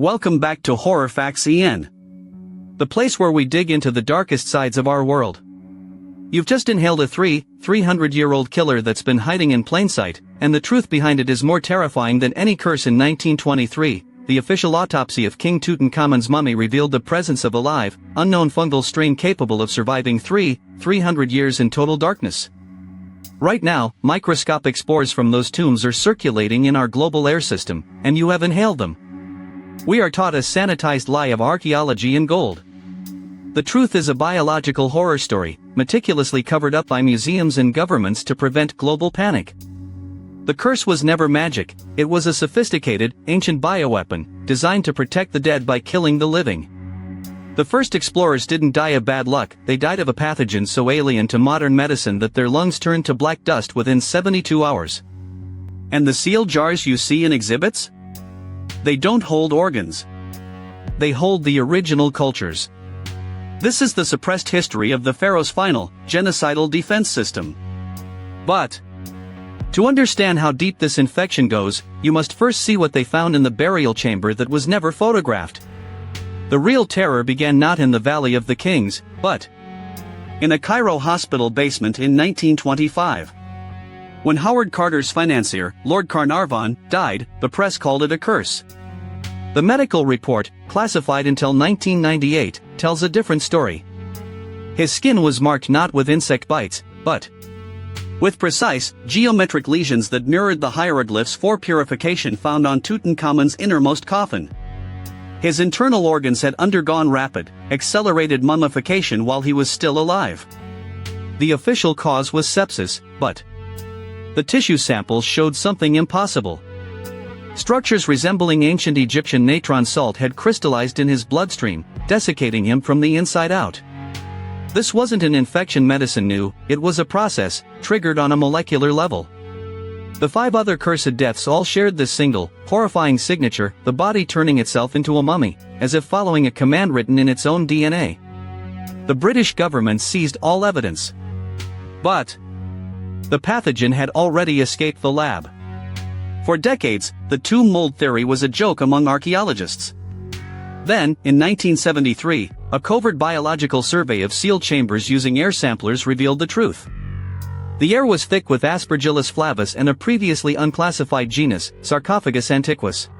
Welcome back to Horror Facts EN, the place where we dig into the darkest sides of our world. You've just inhaled a 300-year-old killer that's been hiding in plain sight, and the truth behind it is more terrifying than any curse. In 1923, the official autopsy of King Tutankhamun's mummy revealed the presence of a live, unknown fungal strain capable of surviving 300 years in total darkness. Right now, microscopic spores from those tombs are circulating in our global air system, and you have inhaled them. We are taught a sanitized lie of archaeology in gold. The truth is a biological horror story, meticulously covered up by museums and governments to prevent global panic. The curse was never magic, it was a sophisticated, ancient bioweapon, designed to protect the dead by killing the living. The first explorers didn't die of bad luck, they died of a pathogen so alien to modern medicine that their lungs turned to black dust within 72 hours. And the sealed jars you see in exhibits? They don't hold organs. They hold the original cultures. This is the suppressed history of the pharaoh's final, genocidal defense system. But to understand how deep this infection goes, you must first see what they found in the burial chamber that was never photographed. The real terror began not in the Valley of the Kings, but in a Cairo hospital basement in 1925. When Howard Carter's financier, Lord Carnarvon, died, the press called it a curse. The medical report, classified until 1998, tells a different story. His skin was marked not with insect bites, but with precise, geometric lesions that mirrored the hieroglyphs for purification found on Tutankhamun's innermost coffin. His internal organs had undergone rapid, accelerated mummification while he was still alive. The official cause was sepsis, but the tissue samples showed something impossible. Structures resembling ancient Egyptian natron salt had crystallized in his bloodstream, desiccating him from the inside out. This wasn't an infection medicine knew, it was a process, triggered on a molecular level. The 5 other cursed deaths all shared this single, horrifying signature, the body turning itself into a mummy, as if following a command written in its own DNA. The British government seized all evidence. But the pathogen had already escaped the lab. For decades, the tomb mold theory was a joke among archaeologists. Then, in 1973, a covert biological survey of sealed chambers using air samplers revealed the truth. The air was thick with Aspergillus flavus and a previously unclassified genus, Sarcophagus antiquus.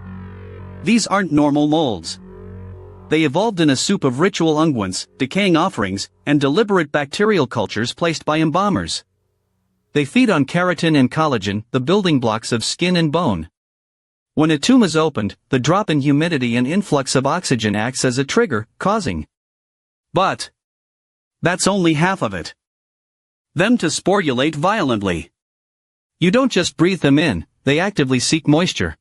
These aren't normal molds. They evolved in a soup of ritual unguents, decaying offerings, and deliberate bacterial cultures placed by embalmers. They feed on keratin and collagen, the building blocks of skin and bone. When a tomb is opened, the drop in humidity and influx of oxygen acts as a trigger, causing. But that's only half of it. Them to sporulate violently. You don't just breathe them in, they actively seek moisture.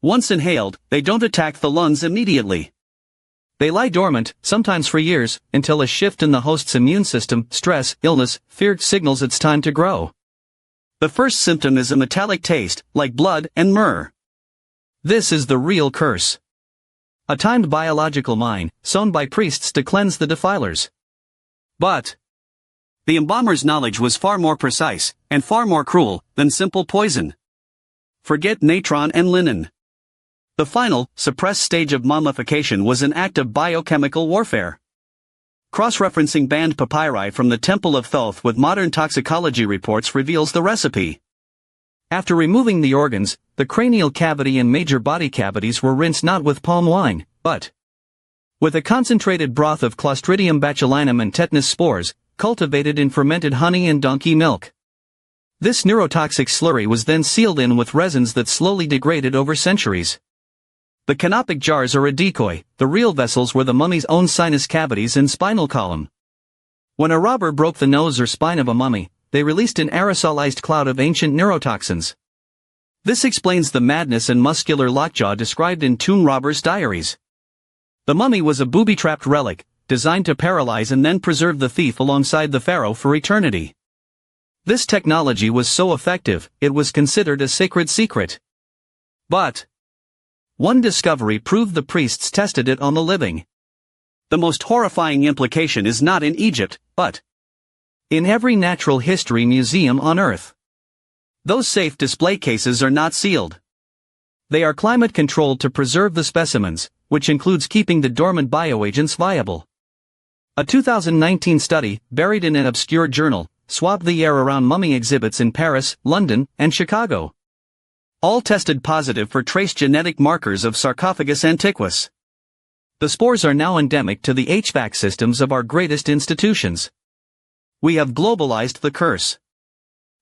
Once inhaled, they don't attack the lungs immediately. They lie dormant, sometimes for years, until a shift in the host's immune system, stress, illness, fear signals it's time to grow. The first symptom is a metallic taste, like blood and myrrh. This is the real curse. A timed biological mine, sown by priests to cleanse the defilers. But the embalmer's knowledge was far more precise, and far more cruel, than simple poison. Forget natron and linen. The final, suppressed stage of mummification was an act of biochemical warfare. Cross-referencing banned papyri from the Temple of Thoth with modern toxicology reports reveals the recipe. After removing the organs, the cranial cavity and major body cavities were rinsed not with palm wine, but with a concentrated broth of Clostridium botulinum and tetanus spores, cultivated in fermented honey and donkey milk. This neurotoxic slurry was then sealed in with resins that slowly degraded over centuries. The canopic jars are a decoy, the real vessels were the mummy's own sinus cavities and spinal column. When a robber broke the nose or spine of a mummy, they released an aerosolized cloud of ancient neurotoxins. This explains the madness and muscular lockjaw described in tomb robbers' diaries. The mummy was a booby-trapped relic, designed to paralyze and then preserve the thief alongside the pharaoh for eternity. This technology was so effective, it was considered a sacred secret. But one discovery proved the priests tested it on the living. The most horrifying implication is not in Egypt, but in every natural history museum on Earth. Those safe display cases are not sealed. They are climate-controlled to preserve the specimens, which includes keeping the dormant bioagents viable. A 2019 study, buried in an obscure journal, swabbed the air around mummy exhibits in Paris, London, and Chicago. All tested positive for trace genetic markers of Sarcophagus antiquus. The spores are now endemic to the HVAC systems of our greatest institutions. We have globalized the curse.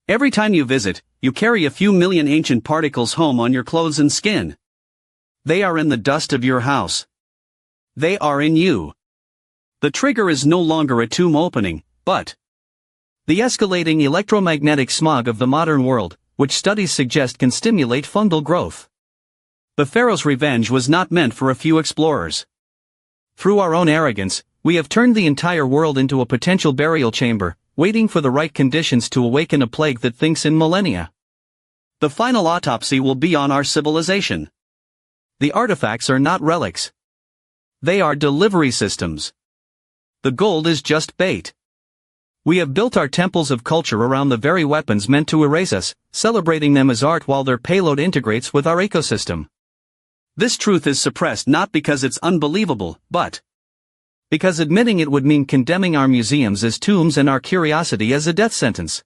Every time you visit, you carry a few million ancient particles home on your clothes and skin. They are in the dust of your house. They are in you. The trigger is no longer a tomb opening, but the escalating electromagnetic smog of the modern world, which studies suggest can stimulate fungal growth. The pharaoh's revenge was not meant for a few explorers. Through our own arrogance, we have turned the entire world into a potential burial chamber, waiting for the right conditions to awaken a plague that thinks in millennia. The final autopsy will be on our civilization. The artifacts are not relics. They are delivery systems. The gold is just bait. We have built our temples of culture around the very weapons meant to erase us, celebrating them as art while their payload integrates with our ecosystem. This truth is suppressed not because it's unbelievable, but because admitting it would mean condemning our museums as tombs and our curiosity as a death sentence.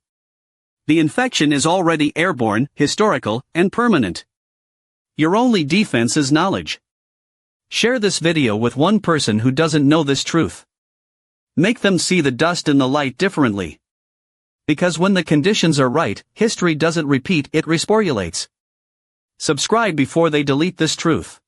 The infection is already airborne, historical, and permanent. Your only defense is knowledge. Share this video with one person who doesn't know this truth. Make them see the dust and the light differently. Because when the conditions are right, history doesn't repeat, it resporulates. Subscribe before they delete this truth.